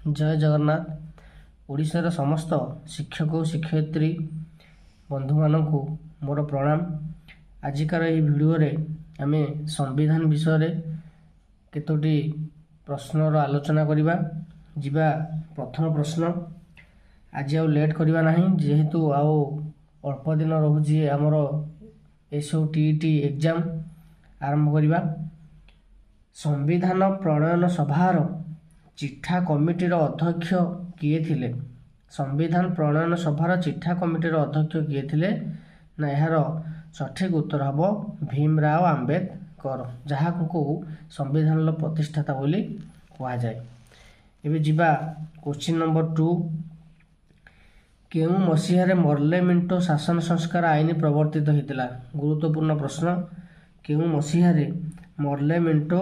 जय जगन्नाथ। ओडिशार समस्त शिक्षक और शिक्षयित्री बंधु मानक मोर प्रणाम। आजिकार ये वीडियो रे आमे संविधान विषय केतोटी प्रश्नर आलोचना करिबा। जिबा प्रथम प्रश्न। आज आउ लेट करिबा नाही, जेहेतु आउ अल्प दिन रहुछि हमर एसओटीटी एग्जाम आरंभ करिबा। संविधान प्रणयन सभार चिठा कमिटीर अध्यक्ष किए थिले? संविधान प्रणयन सभार चिठा कमिटीर अध्यक्ष किए थिले ना? यार सठिक उत्तर हम भीमराव आंबेडकर, जहाँ को संविधान प्रतिष्ठाता बोली कहा जाए। एबे जिबा क्वेश्चन नंबर 2। केउ मसीहारे मर्ले मिंटो शासन संस्कार आईन प्रवर्तित होता? गुरुत्वपूर्ण प्रश्न। केउ मसीहारे मर्ले मिंटो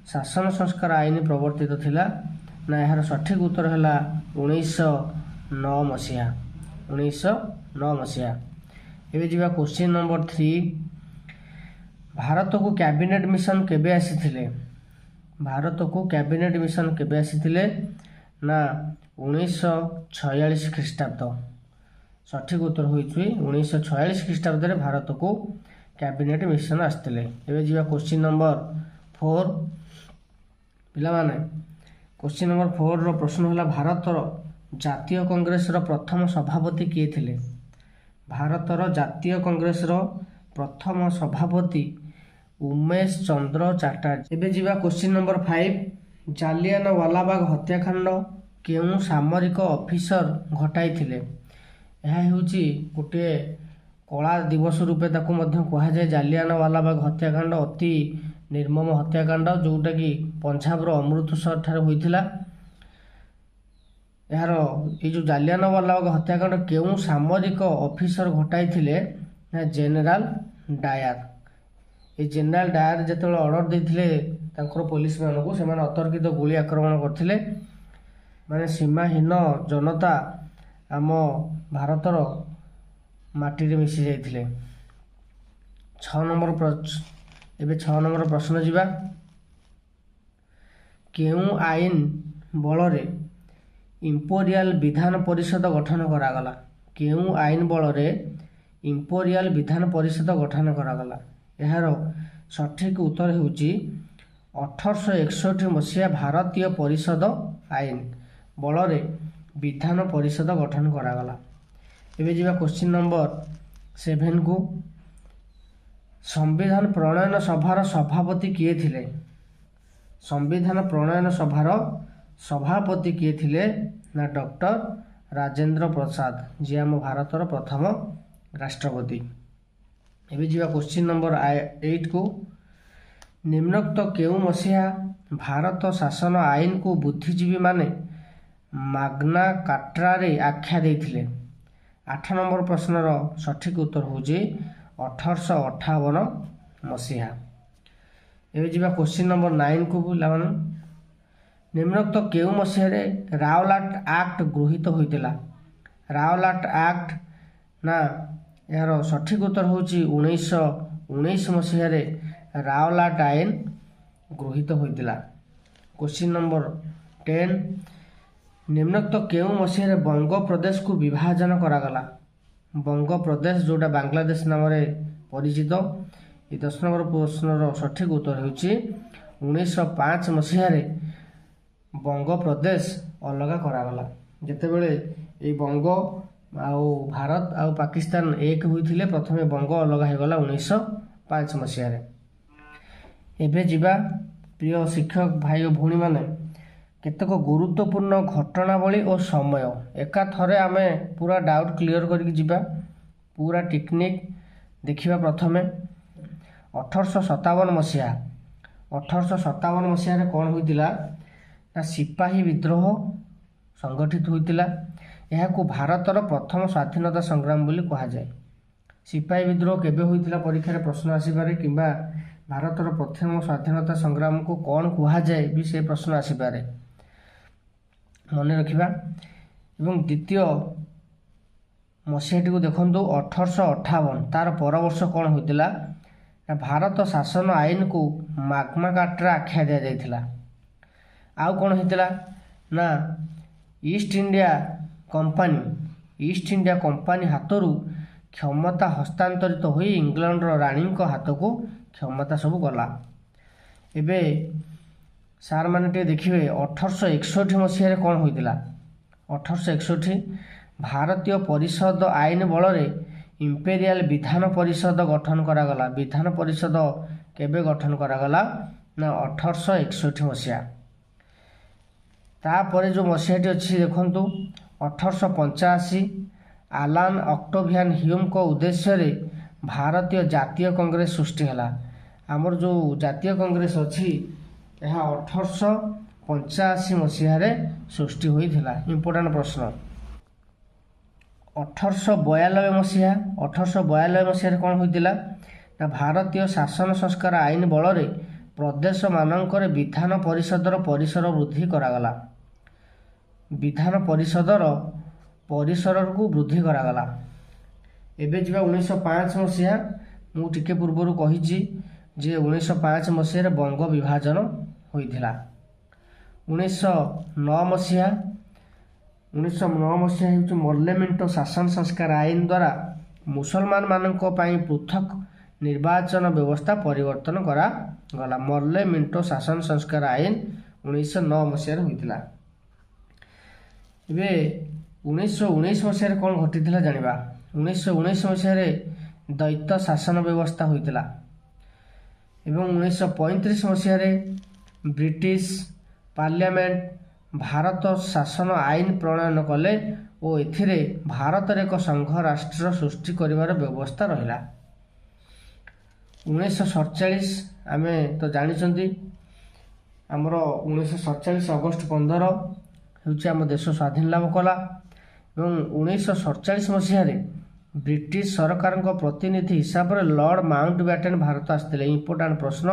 शासन संस्कार आईन प्रवर्तित थिला ना? यार सठिक उत्तर है 1909 मसीहा। 1909 मसीहा। एबे जिबा क्वेश्चन नंबर 3। भारत को कैबिनेट मिशन केबे आसीथिले? भारत को कैबिनेट मिशन केबे आसीथिले ना? 1946 ख्रीष्टाब्द। सठिक उत्तर होइछि 1946 ख्रीष्टाब्द रे भारत को कैबिनेट मिशन आस्थिले। एबे जिबा क्वेश्चन नंबर 4। पिला माने क्वेश्चन नंबर 4 रो प्रश्न होला, भारतर जातीय कांग्रेस रो प्रथम सभापति किए थिले? भारतर जातीय कांग्रेस रो प्रथम सभापति उमेश चंद्र चटर्जी। एबे जिबा क्वेश्चन नंबर 5। जालियानवालाबाग हत्याकांड केउ सामरिक ऑफिसर घटाई थिले? यह होची गोटे कला दिवस रूपे ताकू मध्य कहा जाए। जालियानवालाबाग हत्याकांड अति निर्मम हत्याकांड जोटा कि पंजाब रो अमृतसर ठारे होइथिला। यार ये जो जालियानवालाबाग हत्याकांड केउ सामरिक ऑफिसर घटाई थिले ना? General Dyer. ये जनरल डायर जेतेबेले ऑर्डर देथिले तांकर पुलिस मानकू, से माने अतर्कित गोली आक्रमण करथिले। माने सीमाहीन जनता आम भारतर माटी रे मिसी जाइथिले। 6 नंबर प्रश्न जिबा। केउ आईन बलरे इंपोरियल विधान परिषद गठन करागला? केउ आईन बलरे इंपोरियल विधान परिषद गठन करागला? यार सठिक उत्तर होउची 1861 मसीहा भारतीय परिषद आईन बलरे विधान परिषद गठन करागला। एबे जिबा क्वेश्चन नंबर 7 को। संविधान प्रणयन सभार सभापति किए थिले? संविधान प्रणयन सभार सभापति किए थिले ना? डॉक्टर राजेंद्र प्रसाद, जी आम भारतर प्रथम राष्ट्रपति। एबे जिबा क्वेश्चन नंबर 8 को। निम्नोक्त केउ मसीहा भारत शासन आईन को बुद्धिजीवी माने माग्ना कार्टा रे आख्या देथिले? 8 नंबर प्रश्नर सठिक उत्तर होउची 1858 मसीहा। एबे जिबा क्वेश्चन नंबर 9 को बुलावन। निम्नोक्त केउ मसीहा रे रावलाट एक्ट गृहीत होइतिला? रावलाट एक्ट ना? यार सठिक उत्तर होउची 1919 मसीहा रे रावलाट आईन गृहीत होइतिला। Question number 10। निम्नोक्त केउ मसीहा रे बंग प्रदेश को विभाजन करागला? बंग प्रदेश जोटा बांग्लादेश नाम रे परिचित। ये 10 नंबर प्रश्नर सठिक उत्तर होउची 1905 मसीहा रे बंग प्रदेश अलग करागला। जेतेबेले ये बंग आउ भारत आउ पाकिस्तान एक होइथिले, प्रथमे बंग अलग हो गला 1905 मसीहा रे। एबे जिबा प्रिय शिक्षक भाई और भौणी माने केतक गुरुत्वपूर्ण घटनावली और समय एका थरे आमे पूरा डाउट क्लियर करके जिबा। पूरा टेक्निक देखिबा। प्रथमे 1857 मसीहा। 1857 मसीहा रे कौन होइतिला ना? सिपाही विद्रोह संगठित होइतिला। यह को भारतर प्रथम स्वाधीनता संग्राम बोली कहा जाए। सिपाही विद्रोह केबे होइतिला परीक्षा रे प्रश्न आसी पारे, किंबा भारतर प्रथम स्वाधीनता संग्राम को कौन कहा जाए भी से प्रश्न आसी पारे, मन रखिबा। एवं द्वितीय मसीहाटी को देखंतु 1858, तार पर वर्ष कौन होइतिला ना? भारत शासन आईन को माग्ना कार्टा आख्या दिया जाइथिला। आउ कौन होइतिला ना? ଇଷ୍ଟ ଇଣ୍ଡିଆ କମ୍ପାନୀ ହାତରୁ କ୍ଷମତା ହସ୍ତାନ୍ତରିତ ହୋଇ ଇଂଲଣ୍ଡର ରାଣୀଙ୍କ ହାତକୁ କ୍ଷମତା ସବୁ ଗଲା। ଏବେ ସାର୍ମାନେ ଟିକେ ଦେଖିବେ 1861 ମସିହାରେ କ'ଣ ହୋଇଥିଲା। 1861 ଭାରତୀୟ ପରିଷଦ ଆଇନ ବଳରେ ଇମ୍ପେରିଆଲ ବିଧାନ ପରିଷଦ ଗଠନ କରାଗଲା। ବିଧାନ ପରିଷଦ କେବେ ଗଠନ କରାଗଲା ନା 1861 ମସିହା। ତାପରେ ଯେଉଁ ମସିହାଟି ଅଛି ଦେଖନ୍ତୁ 1885 ଆଲାନ ଅକ୍ଟାଭିଆନ ହ୍ୟୁମଙ୍କ ଉଦ୍ଦେଶ୍ୟରେ ଭାରତୀୟ ଜାତୀୟ କଂଗ୍ରେସ ସୃଷ୍ଟି ହେଲା। ଆମର ଯେଉଁ ଜାତୀୟ କଂଗ୍ରେସ ଅଛି ଏହା 1885 ମସିହାରେ ସୃଷ୍ଟି ହୋଇଥିଲା। ଇମ୍ପୋର୍ଟାଣ୍ଟ ପ୍ରଶ୍ନ। 1892 ମସିହାରେ କ'ଣ ହୋଇଥିଲା ନା ଭାରତୀୟ ଶାସନ ସଂସ୍କାର ଆଇନ ବଳରେ ପ୍ରଦେଶମାନଙ୍କରେ ବିଧାନ ପରିଷଦର ପରିସର ବୃଦ୍ଧି କରାଗଲା। ବିଧାନ ପରିସରକୁ ବୃଦ୍ଧି କରାଗଲା। ଏବେ ଯିବା 1905 ମସିହା। ମୁଁ ଟିକେ ପୂର୍ବରୁ କହିଛି ଯେ 1905 ମସିହାରେ ବଙ୍ଗ ବିଭାଜନ ହୋଇଥିଲା। 1909 ମସିହା ହେଉଛି ମର୍ଲେ ମିଣ୍ଟୋ ଶାସନ ସଂସ୍କାର ଆଇନ ଦ୍ୱାରା ମୁସଲମାନମାନଙ୍କ ପାଇଁ ପୃଥକ ନିର୍ବାଚନ ବ୍ୟବସ୍ଥା ପରିବର୍ତ୍ତନ କରାଗଲା। ମର୍ଲେ ମିଣ୍ଟୋ ଶାସନ ସଂସ୍କାର ଆଇନ 1909 ମସିହାରେ ହୋଇଥିଲା। ଏବେ 1919 ମସିହାରେ କ'ଣ ଘଟିଥିଲା ଜାଣିବା। 1919 ମସିହାରେ ଦ୍ୱୈତ ଶାସନ ବ୍ୟବସ୍ଥା ହୋଇଥିଲା ଏବଂ 1935 ମସିହାରେ ବ୍ରିଟିଶ ପାର୍ଲିଆମେଣ୍ଟ ଭାରତ ଶାସନ ଆଇନ ପ୍ରଣୟନ କଲେ ଓ ଏଥିରେ ଭାରତରେ ଏକ ସଂଘ ରାଷ୍ଟ୍ର ସୃଷ୍ଟି କରିବାର ବ୍ୟବସ୍ଥା ରହିଲା। 1947 ଆମେ ତ ଜାଣିଛନ୍ତି ଆମର 1947 ଅଗଷ୍ଟ 15 ହେଉଛି ଆମ ଦେଶ ସ୍ୱାଧୀନ ଲାଭ କଲା ଏବଂ 1947 ମସିହାରେ ବ୍ରିଟିଶ ସରକାରଙ୍କ ପ୍ରତିନିଧି ହିସାବରେ ଲର୍ଡ ମାଉଣ୍ଟ ବ୍ୟାଟେନ୍ ଭାରତ ଆସିଥିଲେ। ଇମ୍ପୋର୍ଟାଣ୍ଟ ପ୍ରଶ୍ନ।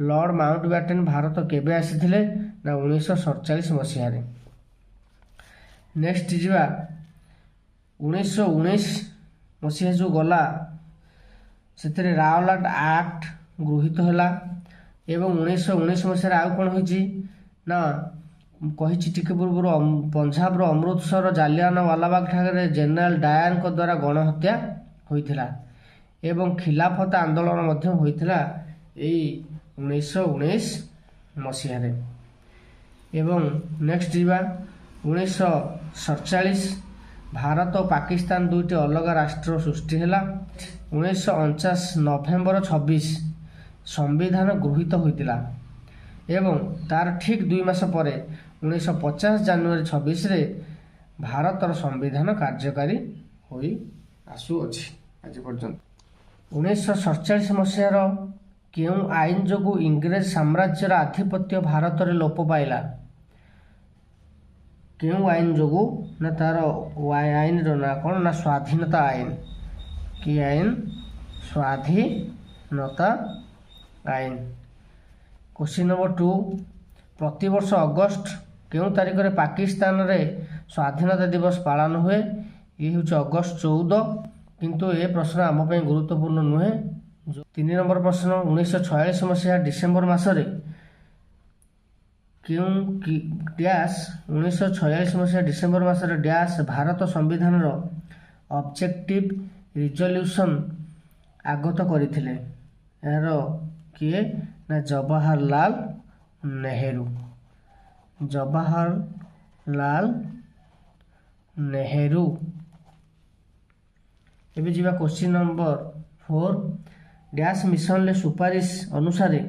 ଲର୍ଡ ମାଉଣ୍ଟ ବ୍ୟାଟେନ୍ ଭାରତ କେବେ ଆସିଥିଲେ ନା 1947 ମସିହାରେ। ନେକ୍ସଟ ଯିବା 1919 ମସିହା ଯେଉଁ ଗଲା ସେଥିରେ ରାଓଲାଟ ଆକ୍ଟ ଗୃହୀତ ହେଲା ଏବଂ 1919 ମସିହାରେ ଆଉ କ'ଣ ହୋଇଛି ନା କହିଛି ଟିକେ ପୂର୍ବରୁ ପଞ୍ଜାବର ଅମୃତସର ଜାଲିଆନାୱାଲାବାଗ ଠାରେ ଜେନେରାଲ ଡାୟାରଙ୍କ ଦ୍ୱାରା ଗଣହତ୍ୟା ହୋଇଥିଲା ଏବଂ ଖିଲାଫତ ଆନ୍ଦୋଳନ ମଧ୍ୟ ହୋଇଥିଲା ଏଇ 1919 ମସିହାରେ। ଏବଂ ନେକ୍ସଟ ଯିବା 1947 ଭାରତ ଓ ପାକିସ୍ତାନ ଦୁଇଟି ଅଲଗା ରାଷ୍ଟ୍ର ସୃଷ୍ଟି ହେଲା। 1949 ନଭେମ୍ବର 26 ସମ୍ବିଧାନ ଗୃହୀତ ହୋଇଥିଲା ଏବଂ ତାର ଠିକ୍ 2 ମାସ ପରେ 1950 ଜାନୁଆରୀ 26ରେ ଭାରତର ସମ୍ବିଧାନ କାର୍ଯ୍ୟକାରୀ ହୋଇ ଆସୁଅଛି ଆଜି ପର୍ଯ୍ୟନ୍ତ। 1947 ମସିହାର କେଉଁ ଆଇନ ଯୋଗୁଁ ଇଂରେଜ ସାମ୍ରାଜ୍ୟର ଆଧିପତ୍ୟ ଭାରତରେ ଲୋପ ପାଇଲା? କେଉଁ ଆଇନ ଯୋଗୁଁ ନା ତାର ଆଇନର ନାଁ କ'ଣ ନା ସ୍ୱାଧୀନତା ଆଇନ। କି ଆଇନ? ସ୍ୱାଧୀନତା ଆଇନ। କ୍ୱେଶ୍ଚିନ୍ ନମ୍ବର 2 ପ୍ରତିବର୍ଷ ଅଗଷ୍ଟ କେଉଁ ତାରିଖରେ ପାକିସ୍ତାନରେ ସ୍ୱାଧୀନତା ଦିବସ ପାଳନ ହୁଏ? ଇଏ ହେଉଛି ଅଗଷ୍ଟ 14 କିନ୍ତୁ ଏ ପ୍ରଶ୍ନ ଆମ ପାଇଁ ଗୁରୁତ୍ୱପୂର୍ଣ୍ଣ ନୁହେଁ। 3 ନମ୍ବର ପ୍ରଶ୍ନ 1946 ମସିହା ଡିସେମ୍ବର ମାସରେ କେଉଁ ଡ୍ୟାସ୍ 1946 ମସିହା ଡିସେମ୍ବର ମାସରେ ଡ୍ୟାସ୍ ଭାରତ ସମ୍ବିଧାନର ଅବଜେକ୍ଟିଭ ରିଜଲ୍ୟୁସନ୍ ଆଗତ କରିଥିଲେ? ଏହାର କିଏ ନା ଜବାହରଲାଲ ନେହେରୁ। ଜବାହରଲାଲ ନେହେରୁ। ଏବେ ଯିବା କ୍ୱେଶ୍ଚିନ୍ ନମ୍ବର 4 ଡ୍ୟାସ୍ ମିଶନରେ ସୁପାରିଶ ଅନୁସାରେ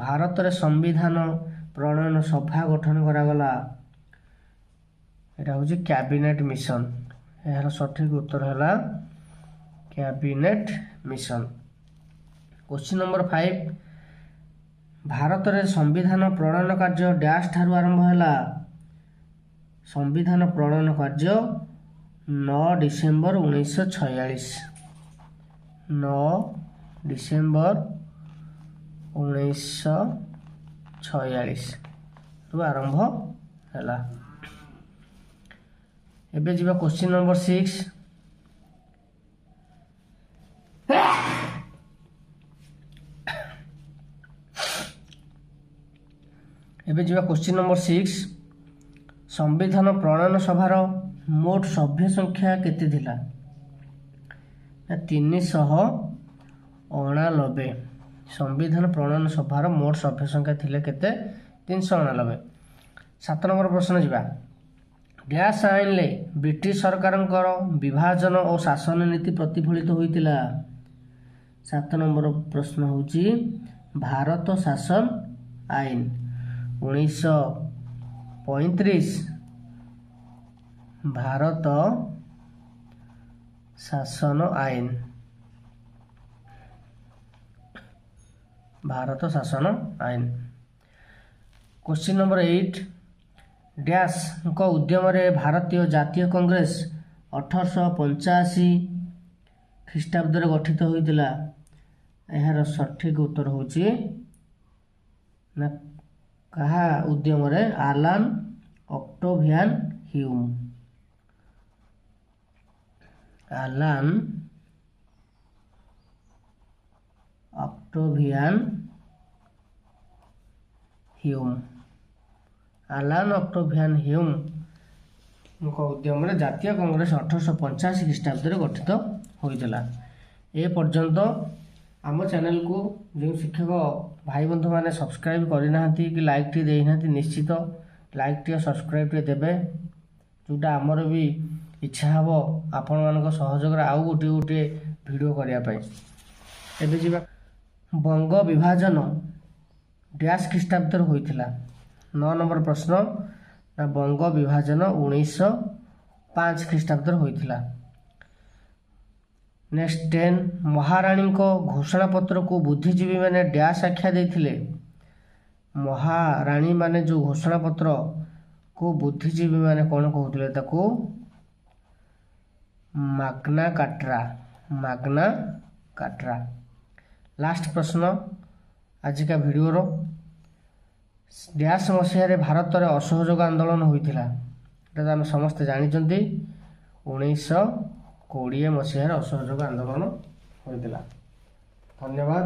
ଭାରତରେ ସମ୍ବିଧାନ ପ୍ରଣୟନ ସଭା ଗଠନ କରାଗଲା? ଏଟା ହେଉଛି କ୍ୟାବିନେଟ ମିଶନ। ଏହାର ସଠିକ ଉତ୍ତର ହେଲା କ୍ୟାବିନେଟ ମିଶନ। କ୍ୱେଶ୍ଚିନ୍ ନମ୍ବର 5 ଭାରତରେ ସମ୍ବିଧାନ ପ୍ରଣୟନ କାର୍ଯ୍ୟ ଡ୍ୟାସ୍ ଠାରୁ ଆରମ୍ଭ ହେଲା? ସମ୍ବିଧାନ ପ୍ରଣୟନ କାର୍ଯ୍ୟ 9 ଡିସେମ୍ବର 1946। 9 ଡିସେମ୍ବର 1946 ରୁ ଆରମ୍ଭ ହେଲା। ଏବେ ଯିବା କ୍ୱେଶ୍ଚିନ୍ ନମ୍ବର 6 ଏବେ ଯିବା କ୍ୱେଶ୍ଚିନ୍ ନମ୍ବର 6 संविधान प्रणयन सभार मोट सभ्य संख्या केते थिला 389। संविधान प्रणयन सभार मोट सभ्य संख्या थिले केते 389। 7 नंबर प्रश्न जीवा डैश आईन ले ब्रिटिश सरकार विभाजन और शासन नीति प्रतिफलित होइतिला। 7 नंबर प्रश्न होची भारत शासन आईन 1935 भारत शासन आईन भारत शासन आईन। क्वेश्चन नंबर 8 डैश को उद्यम रे भारतीय जातीय कांग्रेस 1885 ख्रीष्टाब्द रे गठित होइतिला। एहार सठिक उत्तर होची ना कहा उद्यम रे Allan Octavian Hume. Allan Octavian Hume Allan Octavian Hume उद्यम रे जातीय कांग्रेस 1885 ख्रीष्टाब्द रे गठित होइतिला। ए पर्यंत आम चैनल को जो शिक्षक भाई बंधु मैंने सब्सक्राइब करना कि लाइक टी देना निश्चित लाइक टी सब्सक्राइब टी देवे जोटा आमर भी इच्छा हम आपण मान सहयोग आउ गोटे गोटे वीडियो करने एवं जी बंग विभाजन डैश ख्रीष्टाब्द होइतिला। 9 नंबर प्रश्न बंग विभाजन 1905 ख्रीष्टाब्द होइतिला। नेक्स्ट 10 महाराणी को घोषणा पत्र को बुद्धिजीवी मैंने डैश आख्या देथिले। महाराणी माने जो घोषणा पत्र को बुद्धिजीवी मैंने कौन कहते ताको माग्ना कार्टा। लास्ट प्रश्न आज का वीडियो डैश मसीह भारत में असहयोग आंदोलन होता आम समस्ते जानते 1920 मसीह असहयोग आंदोलन होता। धन्यवाद।